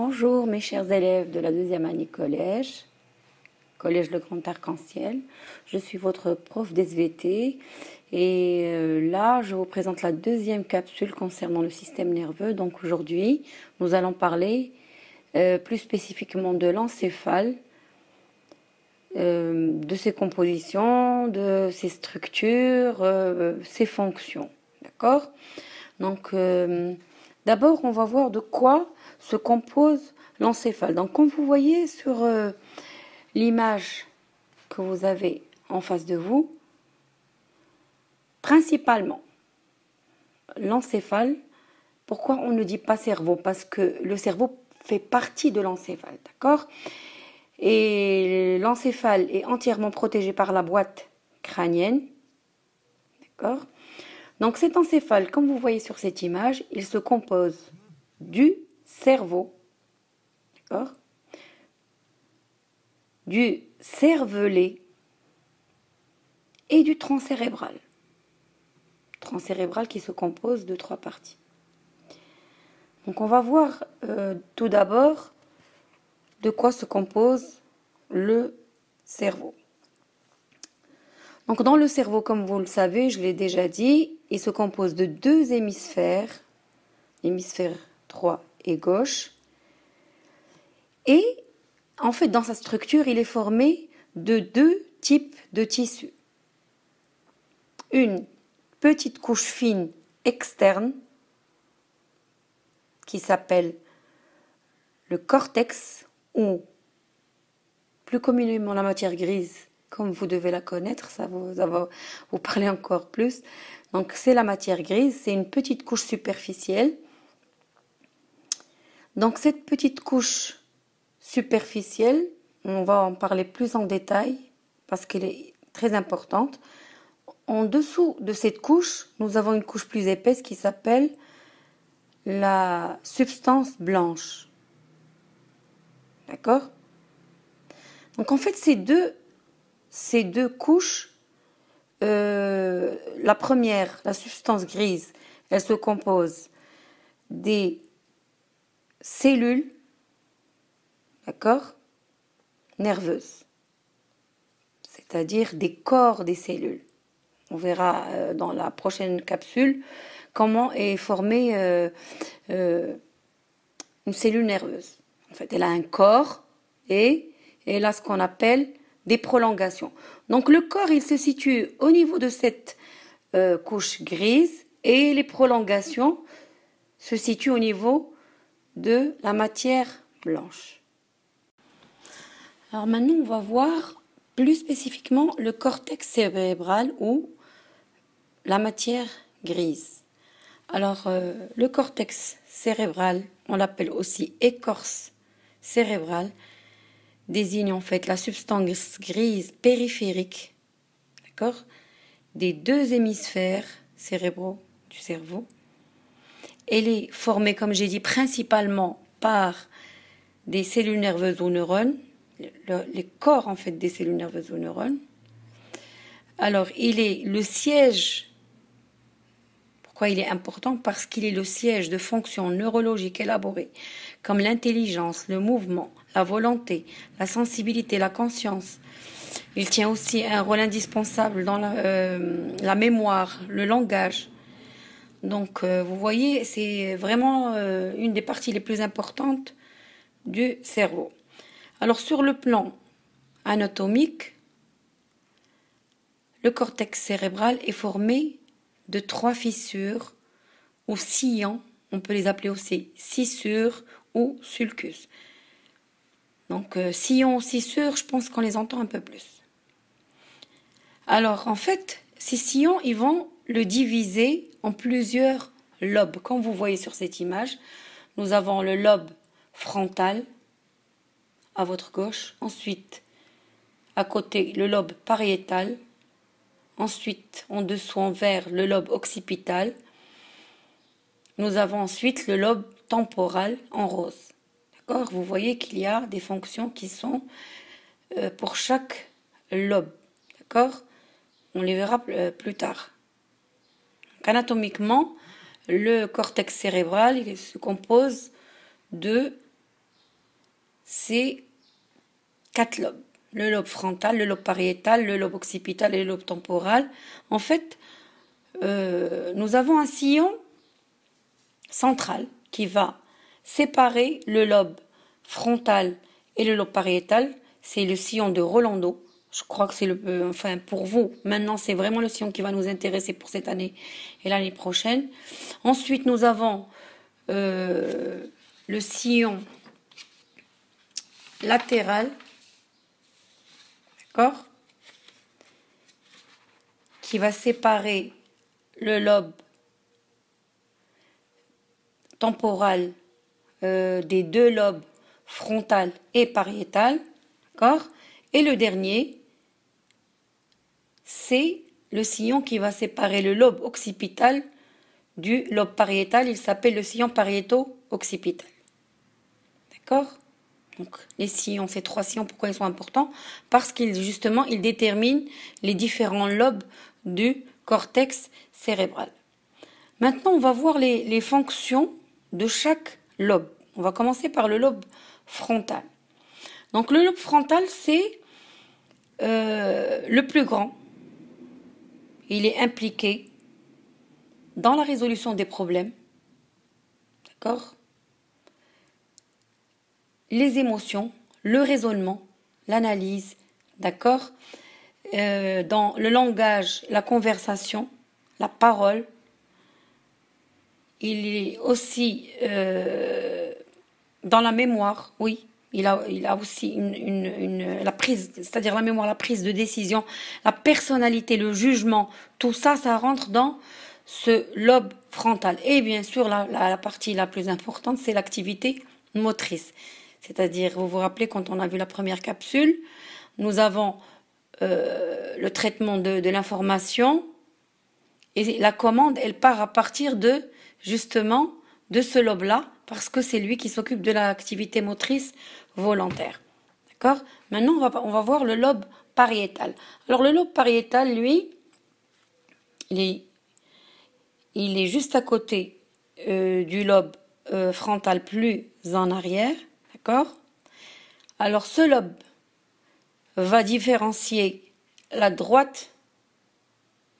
Bonjour mes chers élèves de la deuxième année collège Le Grand Arc-en-Ciel. Je suis votre prof d'SVT et là je vous présente la deuxième capsule concernant le système nerveux. Donc aujourd'hui nous allons parler plus spécifiquement de l'encéphale, de ses compositions, de ses structures, ses fonctions. D'accord? Donc d'abord on va voir de quoi se compose l'encéphale. Donc comme vous voyez sur l'image que vous avez en face de vous, principalement l'encéphale. Pourquoi on ne dit pas cerveau? Parce que le cerveau fait partie de l'encéphale, d'accord? Et l'encéphale est entièrement protégé par la boîte crânienne, d'accord? Donc cet encéphale, comme vous voyez sur cette image, il se compose du cerveau, d'accord, du cervelet et du tronc cérébral. Tronc cérébral qui se compose de 3 parties. Donc on va voir tout d'abord de quoi se compose le cerveau. Donc dans le cerveau, comme vous le savez, je l'ai déjà dit, il se compose de 2 hémisphères, l'hémisphère droit et gauche. Et en fait, dans sa structure, il est formé de 2 types de tissus. Une petite couche fine externe qui s'appelle le cortex, ou plus communément la matière grise, comme vous devez la connaître, ça va vous parler encore plus. Donc c'est la matière grise, c'est une petite couche superficielle. Donc cette petite couche superficielle, on va en parler plus en détail parce qu'elle est très importante. En dessous de cette couche, nous avons une couche plus épaisse qui s'appelle la substance blanche. D'accord? Donc en fait, ces deux couches, la première, la substance grise, elle se compose des cellules, d'accord, nerveuses, c'est-à-dire des corps des cellules. On verra dans la prochaine capsule comment est formée une cellule nerveuse. En fait, elle a un corps et elle a ce qu'on appelle des prolongations. Donc le corps, il se situe au niveau de cette couche grise et les prolongations se situent au niveau de la matière blanche. Alors maintenant, on va voir plus spécifiquement le cortex cérébral ou la matière grise. Alors, le cortex cérébral, on l'appelle aussi écorce cérébrale, désigne en fait la substance grise périphérique, d'accord, des 2 hémisphères cérébraux du cerveau. Elle est formée, comme j'ai dit, principalement par des cellules nerveuses ou neurones, les corps en fait des cellules nerveuses ou neurones. Alors, il est le siège. Pourquoi il est important? Parce qu'il est le siège de fonctions neurologiques élaborées, comme l'intelligence, le mouvement, la volonté, la sensibilité, la conscience. Il tient aussi un rôle indispensable dans la mémoire, le langage. Donc, vous voyez, c'est vraiment une des parties les plus importantes du cerveau. Alors, sur le plan anatomique, le cortex cérébral est formé de 3 fissures ou sillons, on peut les appeler aussi scissures ou sulcus. Donc sillons ou scissures, je pense qu'on les entend un peu plus. Alors en fait, ces sillons, ils vont le diviser en plusieurs lobes. Comme vous voyez sur cette image, nous avons le lobe frontal à votre gauche, ensuite à côté le lobe pariétal, ensuite en dessous en vert le lobe occipital. Nous avons ensuite le lobe temporal en rose. D'accord? Vous voyez qu'il y a des fonctions qui sont pour chaque lobe. D'accord? On les verra plus tard. Donc, anatomiquement, le cortex cérébral il se compose de c'est 4 lobes. Le lobe frontal, le lobe pariétal, le lobe occipital et le lobe temporal. En fait, nous avons un sillon central qui va séparer le lobe frontal et le lobe pariétal. C'est le sillon de Rolando. Je crois que c'est enfin pour vous, maintenant c'est vraiment le sillon qui va nous intéresser pour cette année et l'année prochaine. Ensuite, nous avons le sillon latéral, d'accord, qui va séparer le lobe temporal des deux lobes frontal et pariétal, d'accord. Et le dernier, c'est le sillon qui va séparer le lobe occipital du lobe pariétal. Il s'appelle le sillon pariéto-occipital. D'accord? Donc, les sillons, ces 3 sillons, pourquoi ils sont importants? Parce qu'ils, justement, ils déterminent les différents lobes du cortex cérébral. Maintenant, on va voir les fonctions de chaque lobe. On va commencer par le lobe frontal. Donc, le lobe frontal, c'est le plus grand. Il est impliqué dans la résolution des problèmes, d'accord? Les émotions, le raisonnement, l'analyse, d'accord? Dans le langage, la conversation, la parole. Il est aussi dans la mémoire, oui. Il a aussi la prise, c'est-à-dire la mémoire, la prise de décision, la personnalité, le jugement, tout ça, ça rentre dans ce lobe frontal. Et bien sûr, la partie la plus importante, c'est l'activité motrice. C'est-à-dire, vous vous rappelez, quand on a vu la première capsule, nous avons le traitement de l'information et la commande, elle part à partir justement, de ce lobe-là, parce que c'est lui qui s'occupe de l'activité motrice volontaire. D'accord? Maintenant, on va voir le lobe pariétal. Alors, le lobe pariétal, lui, il est juste à côté du lobe frontal, plus en arrière. D'accord? Alors, ce lobe va différencier la droite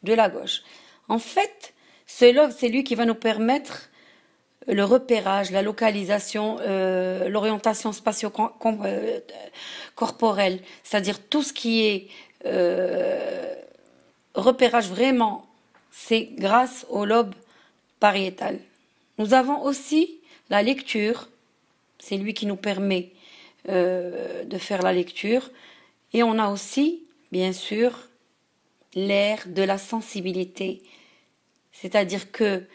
de la gauche. En fait, ce lobe, c'est lui qui va nous permettre le repérage, la localisation, l'orientation spatio-corporelle, c'est-à-dire tout ce qui est repérage vraiment, c'est grâce au lobe pariétal. Nous avons aussi la lecture, c'est lui qui nous permet de faire la lecture, et on a aussi, bien sûr, l'aire de la sensibilité, c'est-à-dire que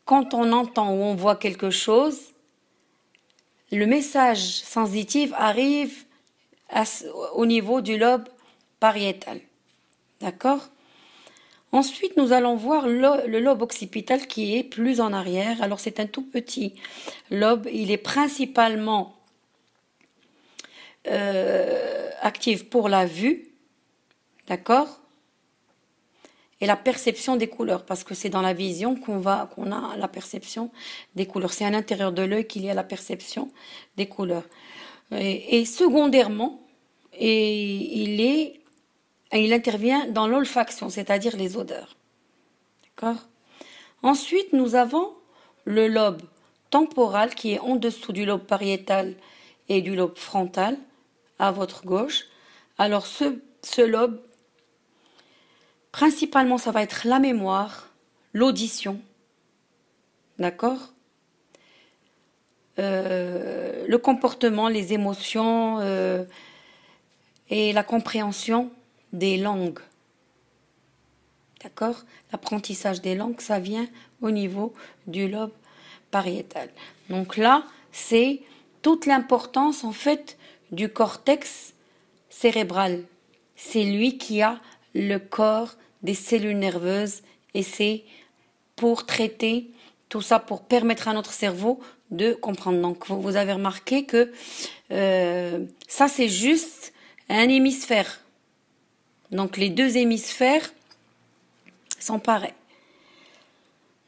quand on entend ou on voit quelque chose, le message sensitif arrive au niveau du lobe pariétal. D'accord? Ensuite, nous allons voir le lobe occipital qui est plus en arrière. Alors, c'est un tout petit lobe. Il est principalement actif pour la vue. D'accord? Et la perception des couleurs, parce que c'est dans la vision qu'on a la perception des couleurs. C'est à l'intérieur de l'œil qu'il y a la perception des couleurs. Et secondairement, il intervient dans l'olfaction, c'est-à-dire les odeurs. D'accord? Ensuite, nous avons le lobe temporal qui est en dessous du lobe pariétal et du lobe frontal, à votre gauche. Alors, ce lobe, principalement, ça va être la mémoire, l'audition, d'accord? Le comportement, les émotions et la compréhension des langues, d'accord? L'apprentissage des langues, ça vient au niveau du lobe pariétal. Donc là, c'est toute l'importance, en fait, du cortex cérébral. C'est lui qui a le corps des cellules nerveuses et c'est pour traiter tout ça, pour permettre à notre cerveau de comprendre. Donc vous avez remarqué que ça c'est juste un hémisphère. Donc les deux hémisphères sont pareils.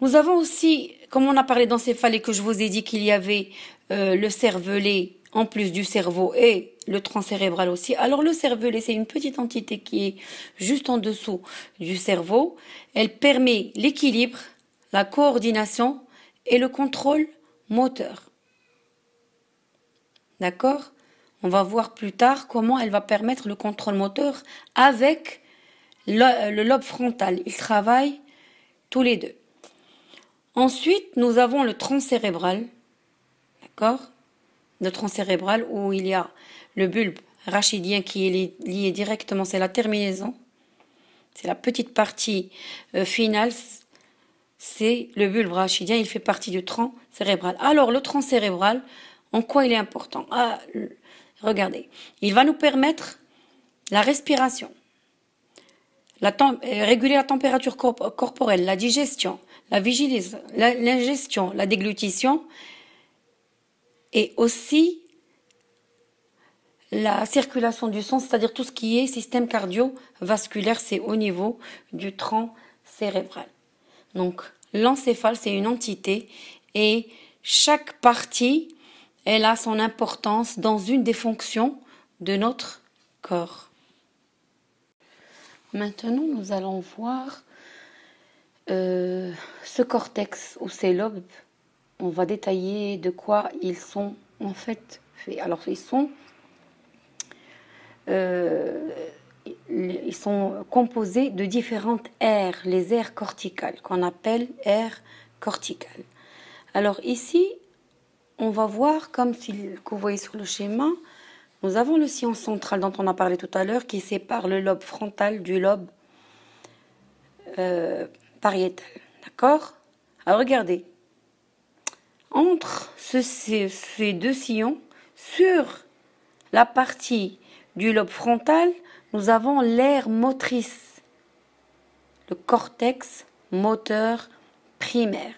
Nous avons aussi, comme on a parlé d'encéphalée, que je vous ai dit qu'il y avait le cervelet en plus du cerveau et le tronc cérébral aussi. Alors le cervelet, c'est une petite entité qui est juste en dessous du cerveau. Elle permet l'équilibre, la coordination et le contrôle moteur. D'accord? On va voir plus tard comment elle va permettre le contrôle moteur avec le lobe frontal. Ils travaillent tous les deux. Ensuite, nous avons le tronc cérébral. D'accord? Le tronc cérébral où il y a le bulbe rachidien qui est lié directement, c'est la terminaison. C'est la petite partie finale, c'est le bulbe rachidien, il fait partie du tronc cérébral. Alors, le tronc cérébral, en quoi il est important? Regardez, il va nous permettre la respiration, réguler la température corporelle, la digestion, la vigilance, l'ingestion, la déglutition et aussi la circulation du sang, c'est-à-dire tout ce qui est système cardiovasculaire, c'est au niveau du tronc cérébral. Donc, l'encéphale, c'est une entité et chaque partie, elle a son importance dans une des fonctions de notre corps. Maintenant, nous allons voir ce cortex ou ces lobes. On va détailler de quoi ils sont en fait faits. Alors, ils sont composés de différentes aires, les aires corticales, qu'on appelle aires corticales. Alors ici, on va voir, comme que vous voyez sur le schéma, nous avons le sillon central dont on a parlé tout à l'heure, qui sépare le lobe frontal du lobe pariétal. D'accord? Alors regardez, entre ces deux sillons, sur la partie du lobe frontal, nous avons l'aire motrice, le cortex moteur primaire.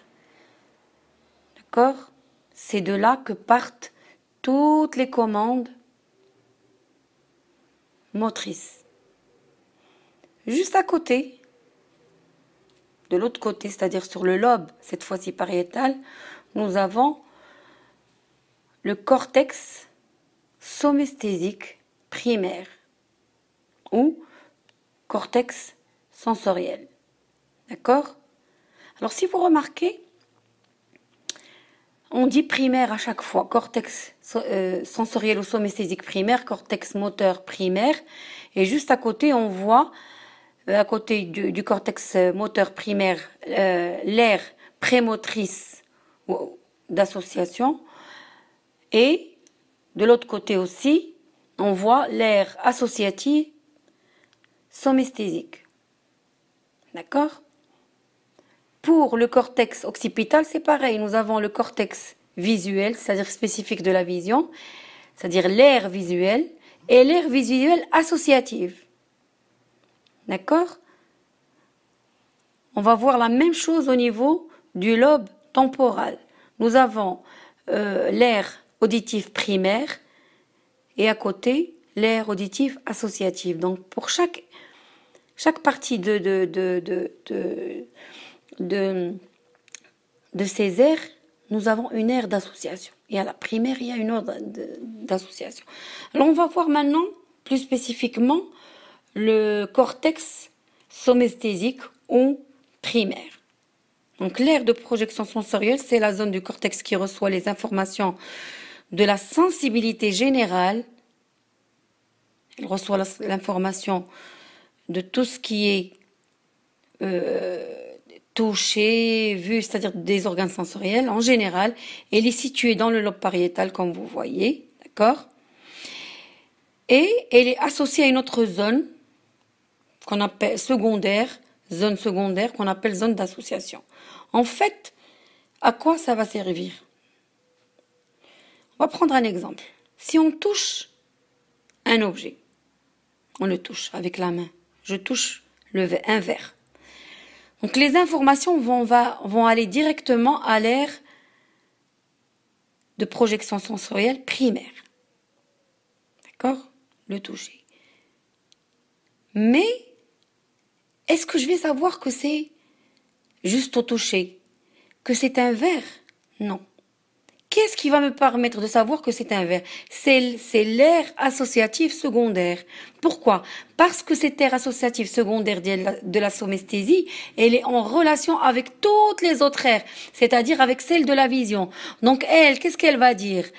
D'accord? C'est de là que partent toutes les commandes motrices. Juste à côté, de l'autre côté, c'est-à-dire sur le lobe, cette fois-ci pariétal, nous avons le cortex somesthésique primaire ou cortex sensoriel. D'accord? Alors si vous remarquez, on dit primaire à chaque fois, cortex sensoriel ou somesthésique primaire, cortex moteur primaire, et juste à côté on voit, à côté du cortex moteur primaire, l'aire prémotrice d'association, et de l'autre côté aussi, on voit l'aire associative somesthésique. D'accord? Pour le cortex occipital, c'est pareil. Nous avons le cortex visuel, c'est-à-dire spécifique de la vision, c'est-à-dire l'aire visuelle, et l'aire visuelle associative. D'accord? On va voir la même chose au niveau du lobe temporal. Nous avons l'aire auditive primaire et à côté, l'aire auditive associative. Donc, pour chaque partie de ces aires, nous avons une aire d'association. Et à la primaire, il y a une aire d'association. Alors, on va voir maintenant, plus spécifiquement, le cortex somesthésique ou primaire. Donc, l'aire de projection sensorielle, c'est la zone du cortex qui reçoit les informations de la sensibilité générale. Elle reçoit l'information de tout ce qui est touché, vu, c'est-à-dire des organes sensoriels en général. Elle est située dans le lobe pariétal, comme vous voyez, d'accord? Et elle est associée à une autre zone qu'on appelle zone secondaire qu'on appelle zone d'association. En fait, à quoi ça va servir? On va prendre un exemple. Si on touche un objet, on le touche avec la main. Je touche un verre. Donc les informations vont aller directement à l'aire de projection sensorielle primaire. D'accord? Le toucher. Mais est-ce que je vais savoir que c'est juste au toucher? Que c'est un verre? Non. qu'est-ce qui va me permettre de savoir que c'est un ver? C'est l'aire associative secondaire. Pourquoi? Parce que cette aire associative secondaire de la somesthésie, elle est en relation avec toutes les autres aires, c'est-à-dire avec celle de la vision. Donc elle, qu'est-ce qu'elle va dire?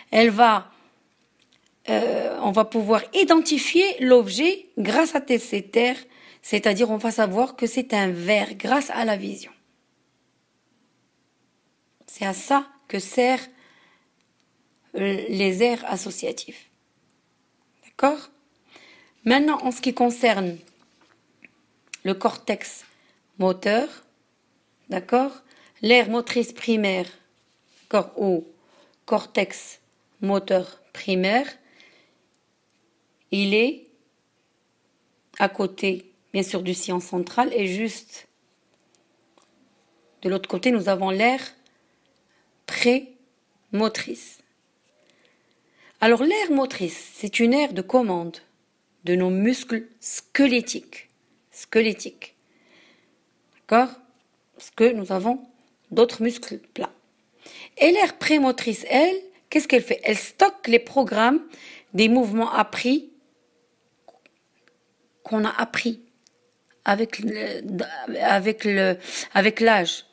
Elle va, on va pouvoir identifier l'objet grâce à cette aire, c'est-à-dire on va savoir que c'est un ver grâce à la vision. C'est à ça que servent les aires associatives. D'accord? Maintenant, en ce qui concerne le cortex moteur, d'accord? L'aire motrice primaire, d'accord, ou cortex moteur primaire, il est à côté, bien sûr, du sillon central, et juste de l'autre côté, nous avons l'aire prémotrice. Alors l'aire motrice, c'est une aire de commande de nos muscles squelettiques. D'accord? Parce que nous avons d'autres muscles plats. Et l'aire prémotrice, elle, qu'est-ce qu'elle fait? Elle stocke les programmes des mouvements appris qu'on a appris avec l'âge.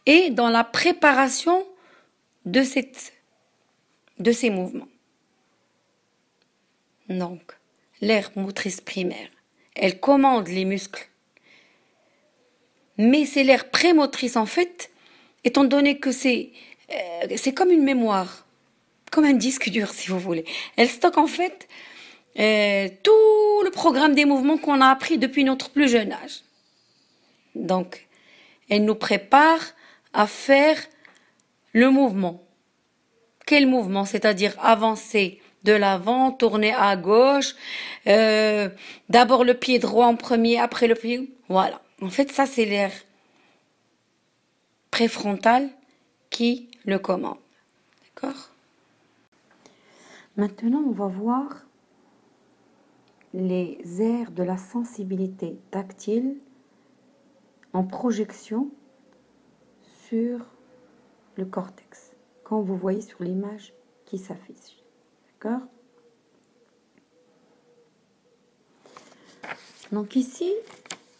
Et dans la préparation de ces mouvements. Donc, l'aire motrice primaire, elle commande les muscles. Mais c'est l'aire prémotrice, en fait, étant donné que c'est comme une mémoire, comme un disque dur, si vous voulez. Elle stocke, en fait, tout le programme des mouvements qu'on a appris depuis notre plus jeune âge. Donc, elle nous prépare à faire le mouvement. Quel mouvement? C'est-à-dire avancer de l'avant, tourner à gauche, d'abord le pied droit en premier, après le pied... Voilà. En fait, ça, c'est l'aire préfrontale qui le commande. D'accord? Maintenant, on va voir les aires de la sensibilité tactile en projection sur le cortex, comme vous voyez sur l'image qui s'affiche. D'accord? Donc ici,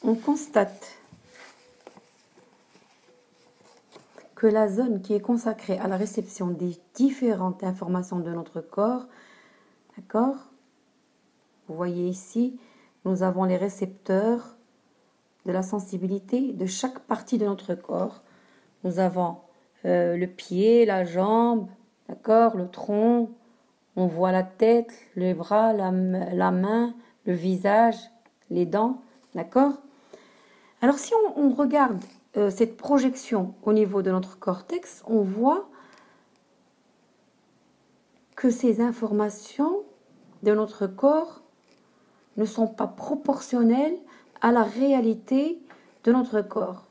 on constate que la zone qui est consacrée à la réception des différentes informations de notre corps, d'accord? Vous voyez ici, nous avons les récepteurs de la sensibilité de chaque partie de notre corps. Nous avons le pied, la jambe, d'accord, le tronc, on voit la tête, les bras, la main, le visage, les dents, d'accord? Alors si on regarde cette projection au niveau de notre cortex, on voit que ces informations de notre corps ne sont pas proportionnelles à la réalité de notre corps.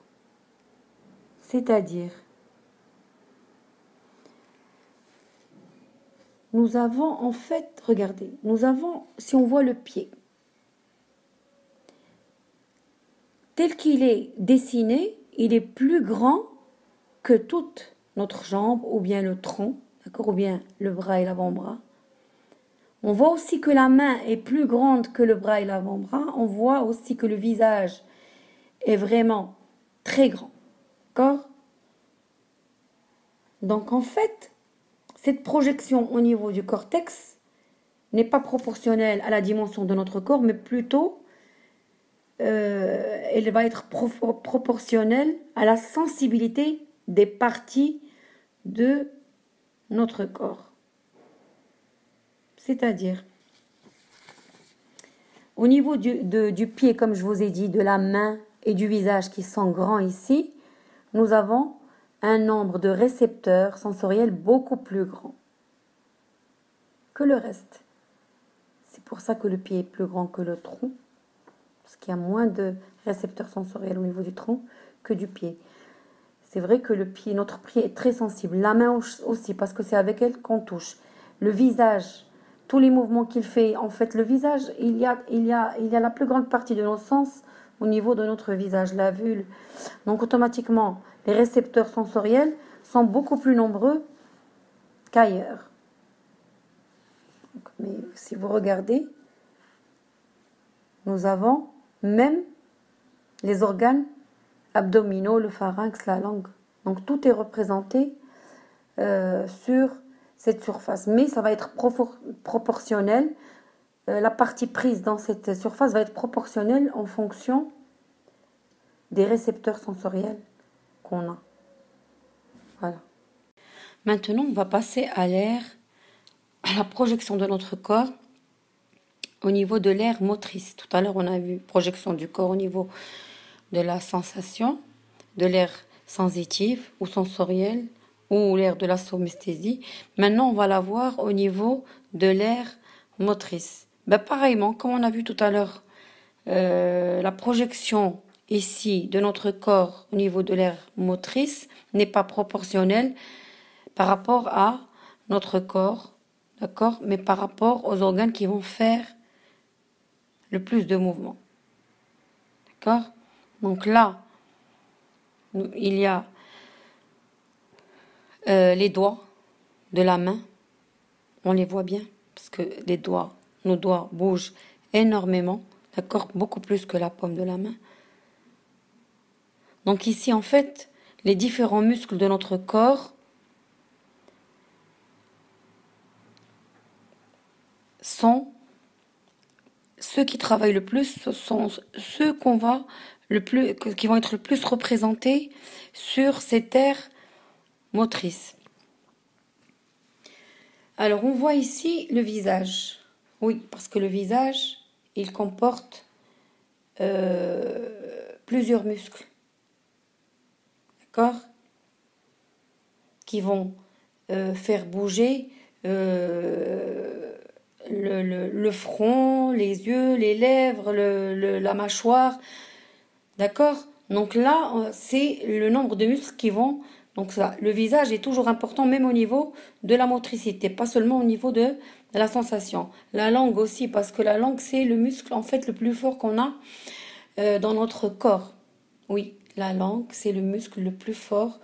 C'est-à-dire, nous avons en fait, regardez, nous avons, si on voit le pied, tel qu'il est dessiné, il est plus grand que toute notre jambe ou bien le tronc, d'accord, ou bien le bras et l'avant-bras. On voit aussi que la main est plus grande que le bras et l'avant-bras. On voit aussi que le visage est vraiment très grand, d'accord? Donc en fait, cette projection au niveau du cortex n'est pas proportionnelle à la dimension de notre corps, mais plutôt elle va être proportionnelle à la sensibilité des parties de notre corps. C'est-à-dire, au niveau du pied, comme je vous ai dit, de la main et du visage qui sont grands ici, nous avons un nombre de récepteurs sensoriels beaucoup plus grand que le reste. C'est pour ça que le pied est plus grand que le tronc, parce qu'il y a moins de récepteurs sensoriels au niveau du tronc que du pied. C'est vrai que le pied, notre pied est très sensible. La main aussi, parce que c'est avec elle qu'on touche. Le visage, tous les mouvements qu'il fait, en fait, le visage, il y a la plus grande partie de nos sens au niveau de notre visage, la vue. Donc automatiquement, les récepteurs sensoriels sont beaucoup plus nombreux qu'ailleurs. Mais si vous regardez, nous avons même les organes abdominaux, le pharynx, la langue. Donc tout est représenté sur cette surface. Mais ça va être proportionnel. La partie prise dans cette surface va être proportionnelle en fonction des récepteurs sensoriels qu'on a. Voilà. Maintenant, on va passer à la projection de notre corps au niveau de l'aire motrice. Tout à l'heure, on a vu projection du corps au niveau de la sensation, de l'aire sensitive ou sensorielle, ou l'aire de la somesthésie. Maintenant, on va la voir au niveau de l'aire motrice. Pareillement, comme on a vu tout à l'heure, la projection ici de notre corps au niveau de l'aire motrice n'est pas proportionnelle par rapport à notre corps, d'accord, mais par rapport aux organes qui vont faire le plus de mouvements. D'accord? Donc là, il y a les doigts de la main. On les voit bien parce que nos doigts bougent énormément, d'accord? Beaucoup plus que la paume de la main. Donc ici, en fait, les différents muscles de notre corps sont ceux qui travaillent le plus, ce sont ceux qui vont être le plus représentés sur cette aire motrice. Alors, on voit ici le visage. Oui, parce que le visage, il comporte plusieurs muscles. D'accord? Qui vont faire bouger le front, les yeux, les lèvres, la mâchoire. D'accord? Donc là, c'est le nombre de muscles qui vont... Donc ça, le visage est toujours important, même au niveau de la motricité, pas seulement au niveau de la sensation. La langue aussi, parce que la langue, c'est le muscle en fait le plus fort qu'on a dans notre corps. Oui, la langue, c'est le muscle le plus fort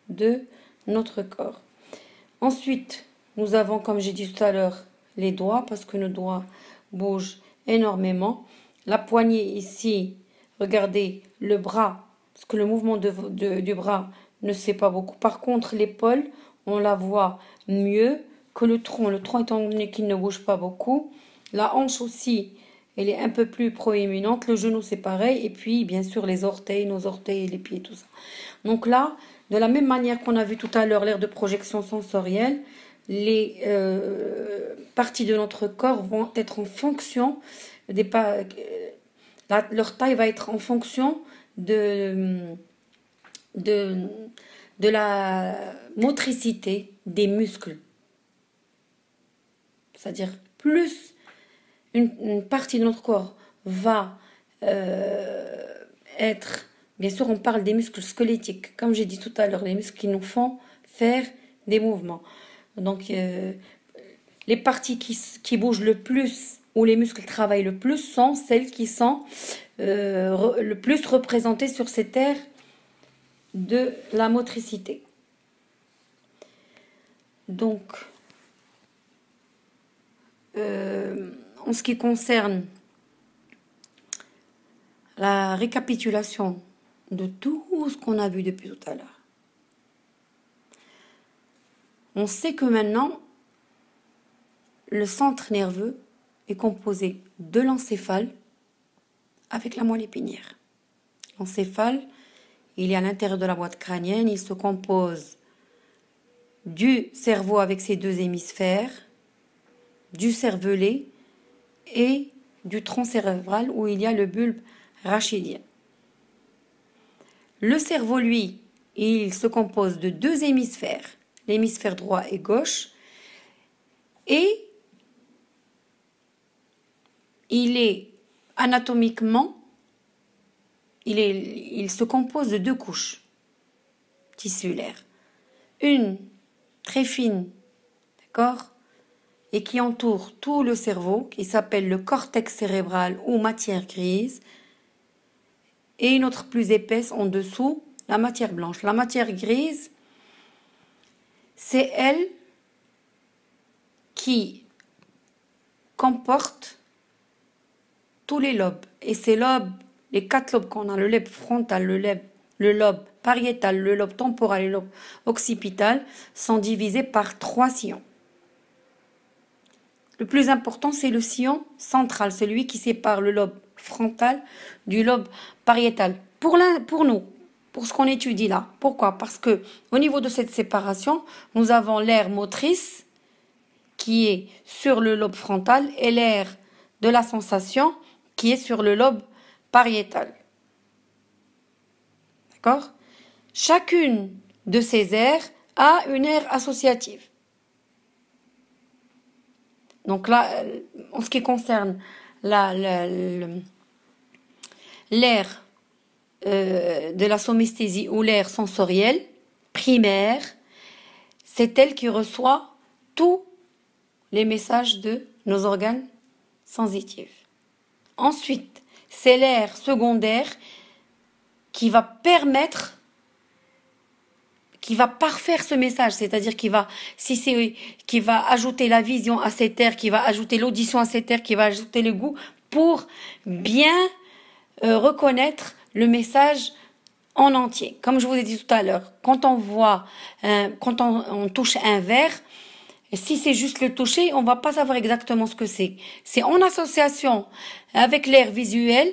de notre corps. Ensuite, nous avons, comme j'ai dit tout à l'heure, les doigts, parce que nos doigts bougent énormément. La poignée ici, regardez, le bras, parce que le mouvement du bras ne se fait pas beaucoup. Par contre, l'épaule, on la voit mieux que le tronc. Le tronc, étant donné qu'il ne bouge pas beaucoup. La hanche aussi, elle est un peu plus proéminente. Le genou, c'est pareil. Et puis, bien sûr, les orteils, nos orteils, les pieds, tout ça. Donc là, de la même manière qu'on a vu tout à l'heure l'aire de projection sensorielle, les parties de notre corps vont être en fonction leur taille va être en fonction de la motricité des muscles. C'est-à-dire, plus une partie de notre corps va être... Bien sûr, on parle des muscles squelettiques. Comme j'ai dit tout à l'heure, les muscles qui nous font faire des mouvements. Donc, les parties qui bougent le plus, ou les muscles qui travaillent le plus, sont celles qui sont le plus représentées sur cette aire de la motricité. Donc, en ce qui concerne la récapitulation de tout ce qu'on a vu depuis tout à l'heure, on sait que maintenant, le centre nerveux est composé de l'encéphale avec la moelle épinière. L'encéphale, il est à l'intérieur de la boîte crânienne, il se compose du cerveau avec ses deux hémisphères, du cervelet et du tronc cérébral où il y a le bulbe rachidien. Le cerveau, lui, il se compose de deux hémisphères, l'hémisphère droit et gauche, et il est anatomiquement, il se compose de deux couches tissulaires. Une très fine, d'accord, et qui entoure tout le cerveau, qui s'appelle le cortex cérébral ou matière grise, et une autre plus épaisse en dessous, la matière blanche. La matière grise, c'est elle qui comporte tous les lobes. Et ces lobes, les 4 lobes qu'on a, le lobe frontal, le lobe pariétal, le lobe temporal et le lobe occipital, sont divisés par 3 sillons. Le plus important, c'est le sillon central, celui qui sépare le lobe frontal du lobe pariétal. Pour nous, pour ce qu'on étudie là. Pourquoi? Parce que au niveau de cette séparation, nous avons l'aire motrice qui est sur le lobe frontal et l'aire de la sensation qui est sur le lobe pariétal. D'accord? Chacune de ces aires a une aire associative. Donc là, en ce qui concerne l'aire de la somesthésie ou l'aire sensorielle primaire, c'est elle qui reçoit tous les messages de nos organes sensitifs. Ensuite, c'est l'aire secondaire qui va permettre, qui va parfaire ce message, c'est-à-dire qui va ajouter la vision à cette aire, qui va ajouter l'audition à cette aire, qui va ajouter le goût pour bien reconnaître le message en entier. Comme je vous ai dit tout à l'heure, quand on touche un verre, si c'est juste le toucher, on va pas savoir exactement ce que c'est. C'est en association avec l'aire visuelle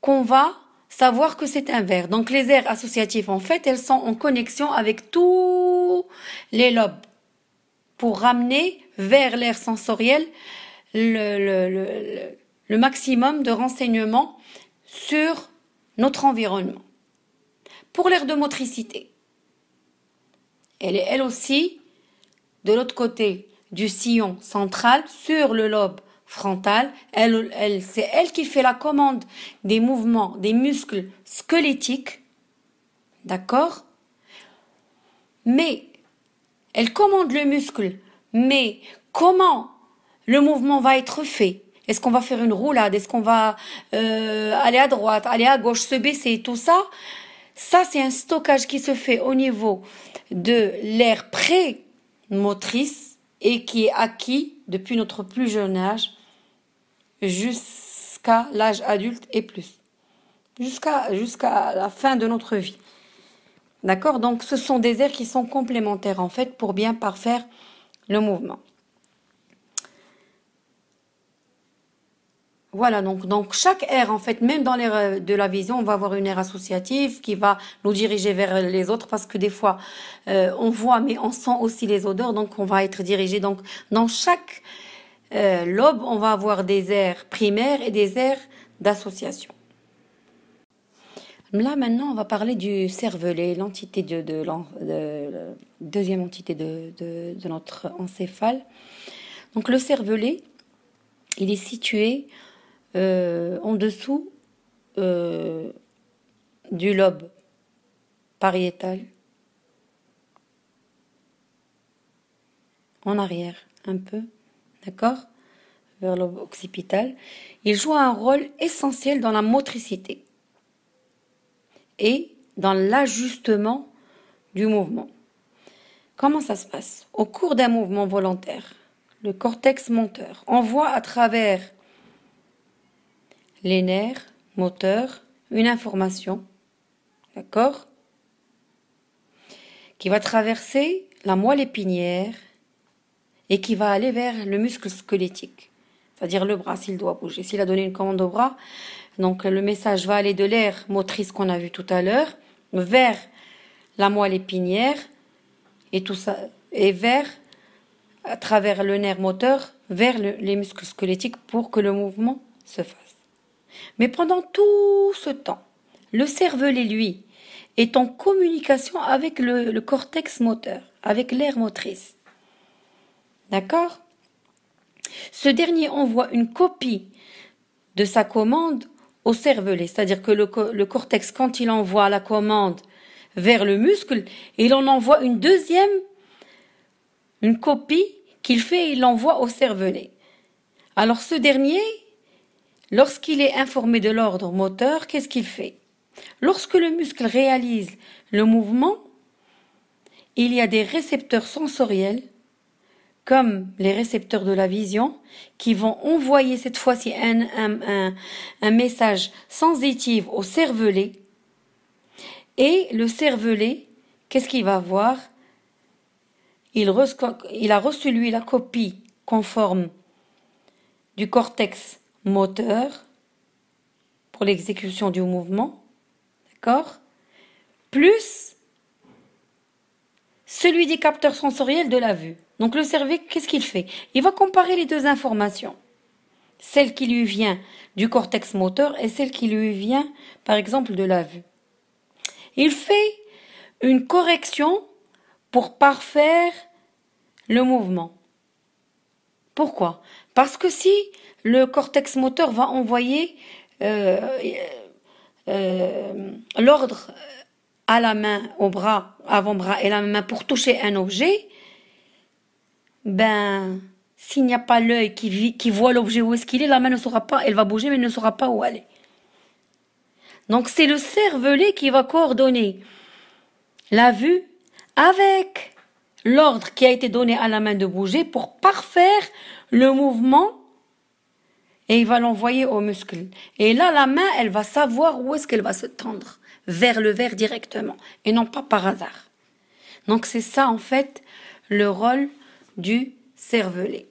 qu'on va savoir que c'est un verre. Donc les aires associatives, en fait, elles sont en connexion avec tous les lobes pour ramener vers l'aire sensorielle le maximum de renseignements sur notre environnement. Pour l'aire de motricité, elle est elle aussi de l'autre côté du sillon central sur le lobe frontal. C'est elle qui fait la commande des mouvements des muscles squelettiques. D'accord? Mais elle commande le muscle. Mais comment le mouvement va être fait? Est-ce qu'on va faire une roulade? Est-ce qu'on va aller à droite, aller à gauche, se baisser, tout ça? Ça, c'est un stockage qui se fait au niveau de l'aire prémotrice et qui est acquis depuis notre plus jeune âge jusqu'à l'âge adulte et plus. Jusqu'à la fin de notre vie. D'accord? Donc, ce sont des aires qui sont complémentaires, en fait, pour bien parfaire le mouvement. Voilà, donc chaque aire, en fait, même dans l'aire de la vision, on va avoir une aire associative qui va nous diriger vers les autres parce que des fois, on voit, mais on sent aussi les odeurs, donc on va être dirigé. Donc, dans chaque lobe, on va avoir des aires primaires et des aires d'association. Là, maintenant, on va parler du cervelet, l'entité deuxième entité de notre encéphale. Donc, le cervelet, il est situé en dessous du lobe pariétal, en arrière un peu, d'accord, vers le lobe occipital. Il joue un rôle essentiel dans la motricité et dans l'ajustement du mouvement. Comment ça se passe? Au cours d'un mouvement volontaire, le cortex moteur envoie à travers les nerfs moteurs une information, d'accord, qui va traverser la moelle épinière et qui va aller vers le muscle squelettique, c'est-à-dire le bras s'il doit bouger. S'il a donné une commande au bras, donc le message va aller de l'aire motrice qu'on a vu tout à l'heure vers la moelle épinière et tout ça, et à travers le nerf moteur vers les muscles squelettiques pour que le mouvement se fasse. Mais pendant tout ce temps, le cervelet, lui, est en communication avec le cortex moteur, avec l'aire motrice. D'accord? Ce dernier envoie une copie de sa commande au cervelet, c'est-à-dire que le cortex, quand il envoie la commande vers le muscle, il en envoie une copie qu'il fait et il l'envoie au cervelet. Alors ce dernier, lorsqu'il est informé de l'ordre moteur, qu'est-ce qu'il fait? Lorsque le muscle réalise le mouvement, il y a des récepteurs sensoriels comme les récepteurs de la vision, qui vont envoyer cette fois-ci un message sensitif au cervelet. Et le cervelet, qu'est-ce qu'il va voir? Il a reçu, lui, la copie conforme du cortex moteur pour l'exécution du mouvement, d'accord? Plus celui des capteurs sensoriels de la vue. Donc le cerveau, qu'est-ce qu'il fait? Il va comparer les deux informations. Celle qui lui vient du cortex moteur et celle qui lui vient, par exemple, de la vue. Il fait une correction pour parfaire le mouvement. Pourquoi? Parce que si le cortex moteur va envoyer l'ordre à la main, au bras, avant-bras et la main pour toucher un objet, ben, s'il n'y a pas l'œil qui voit l'objet où est-ce qu'il est, la main ne saura pas, elle va bouger mais elle ne saura pas où aller. Donc c'est le cervelet qui va coordonner la vue avec l'ordre qui a été donné à la main de bouger pour parfaire le mouvement et il va l'envoyer au muscle. Et là, la main, elle va savoir où est-ce qu'elle va se tendre, vers le verre directement et non pas par hasard. Donc c'est ça en fait le rôle du cervelet.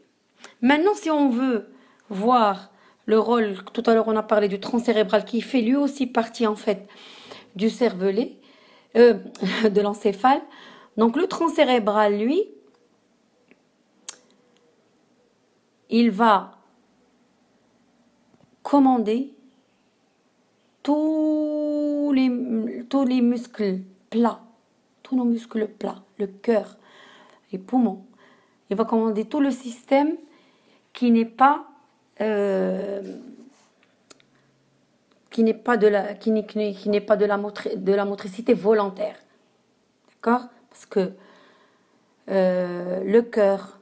Maintenant, si on veut voir le rôle, tout à l'heure on a parlé du tronc cérébral qui fait lui aussi partie en fait du cervelet, de l'encéphale. Donc le tronc cérébral, lui, il va commander tous les muscles plats, tous nos muscles plats, le cœur, les poumons. Il va commander tout le système qui n'est pas de la motricité volontaire. D'accord? Parce que le cœur,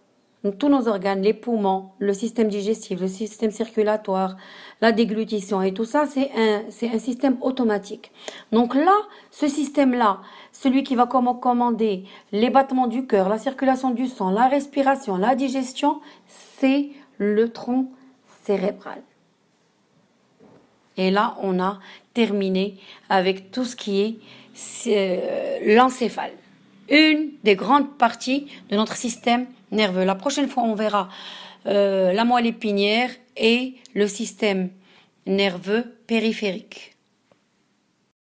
tous nos organes, les poumons, le système digestif, le système circulatoire, la déglutition et tout ça, c'est un système automatique. Donc là, ce système-là, celui qui va commander les battements du cœur, la circulation du sang, la respiration, la digestion, c'est le tronc cérébral. Et là, on a terminé avec tout ce qui est l'encéphale. Une des grandes parties de notre système nerveux. La prochaine fois, on verra la moelle épinière et le système nerveux périphérique.